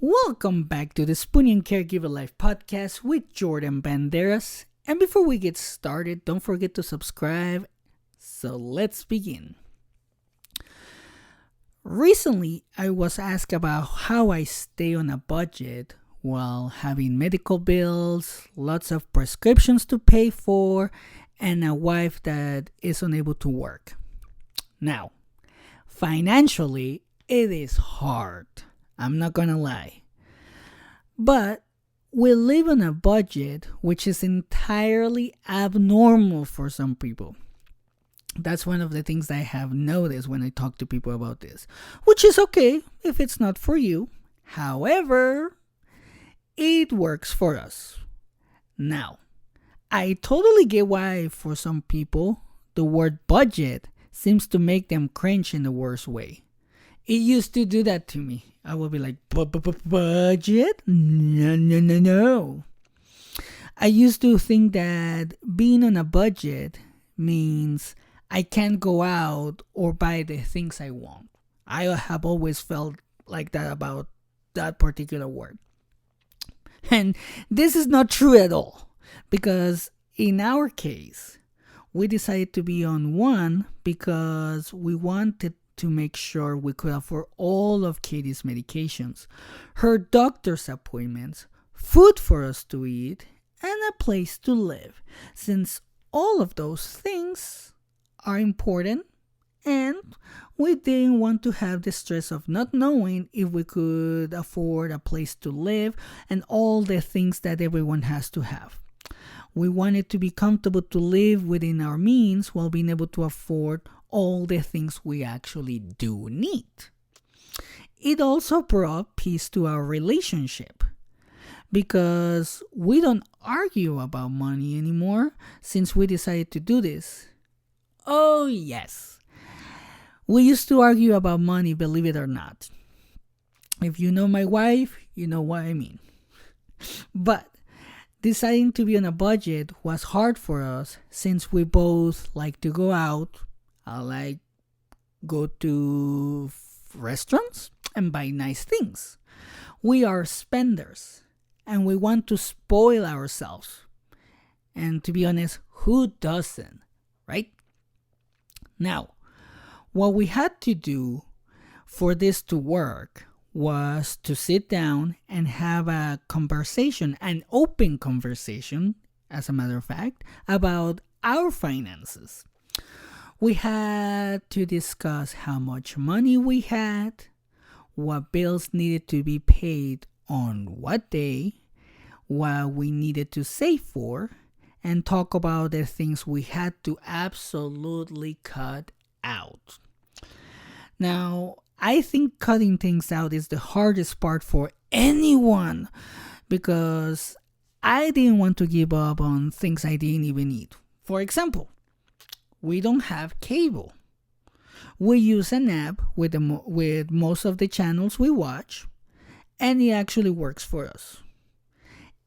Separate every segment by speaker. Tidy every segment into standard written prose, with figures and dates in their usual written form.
Speaker 1: Welcome back to the Spoonie and Caregiver Life podcast with Jordan Banderas. And before we get started, don't forget to subscribe. So let's begin. Recently, I was asked about how I stay on a budget while having medical bills, lots of prescriptions to pay for, and a wife that is unable to work. Now, financially, it is hard. I'm not gonna lie. But we live on a budget which is entirely abnormal for some people. That's one of the things I have noticed when I talk to people about this, which is okay if it's not for you. However, it works for us. Now, I totally get why for some people the word budget seems to make them cringe in the worst way. It used to do that to me. I would be like, budget? No. I used to think that being on a budget means I can't go out or buy the things I want. I have always felt like that about that particular word. And this is not true at all. Because in our case, we decided to be on one because we wanted to make sure we could afford all of Katie's medications, her doctor's appointments, food for us to eat, and a place to live, since all of those things are important and we didn't want to have the stress of not knowing if we could afford a place to live and all the things that everyone has to have. We wanted to be comfortable to live within our means while being able to afford all the things we actually do need. It also brought peace to our relationship because we don't argue about money anymore since we decided to do this. Oh yes, we used to argue about money, believe it or not. If you know my wife, you know what I mean. But deciding to be on a budget was hard for us since we both like to go out. I like go to restaurants and buy nice things. We are spenders and we want to spoil ourselves. And to be honest, who doesn't, right? Now, what we had to do for this to work was to sit down and have a conversation, an open conversation, as a matter of fact, about our finances. We had to discuss how much money we had, what bills needed to be paid on what day, what we needed to save for, and talk about the things we had to absolutely cut out. Now, I think cutting things out is the hardest part for anyone because I didn't want to give up on things I didn't even need. For example, we don't have cable. We use an app with most of the channels we watch, and it actually works for us.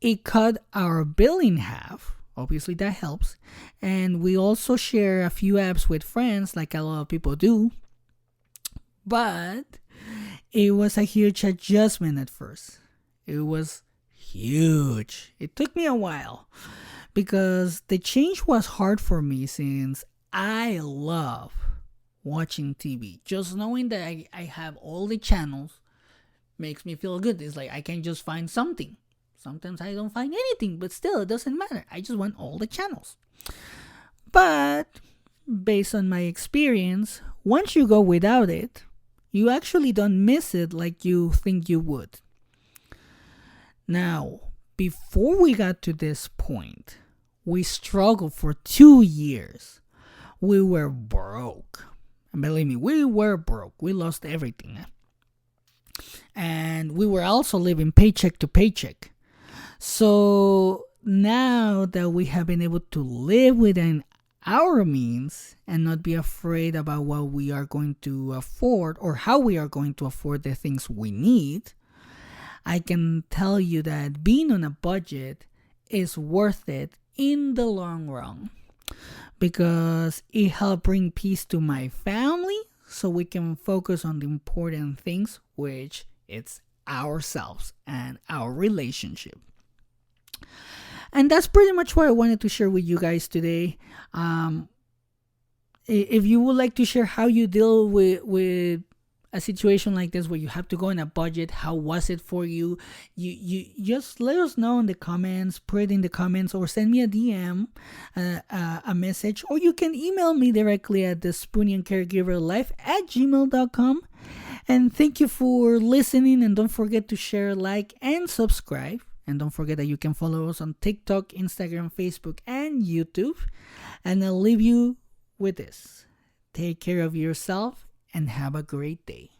Speaker 1: It cut our bill in half. Obviously, that helps. And we also share a few apps with friends, like a lot of people do. But it was a huge adjustment at first. It was huge. It took me a while because the change was hard for me since I love watching TV. Just knowing that I have all the channels makes me feel good. It's like I can just find something. Sometimes I don't find anything, but still, it doesn't matter. I just want all the channels. But based on my experience, once you go without it, you actually don't miss it like you think you would. Now, before we got to this point, we struggled for 2 years. We were broke. And believe me, we were broke. We lost everything. And we were also living paycheck to paycheck. So now that we have been able to live within our means and not be afraid about what we are going to afford or how we are going to afford the things we need, I can tell you that being on a budget is worth it in the long run because it helped bring peace to my family so we can focus on the important things, which it's ourselves and our relationship. And that's pretty much what I wanted to share with you guys today. If you would like to share how you deal with a situation like this where you have to go on a budget, how was it for you? You just let us know in the comments, put it in the comments, or send me a DM, a message, or you can email me directly at the Spoonie and Caregiver life@gmail.com. And thank you for listening, and don't forget to share, like, and subscribe. And don't forget that you can follow us on TikTok, Instagram, Facebook, and YouTube. And I'll leave you with this. Take care of yourself and have a great day.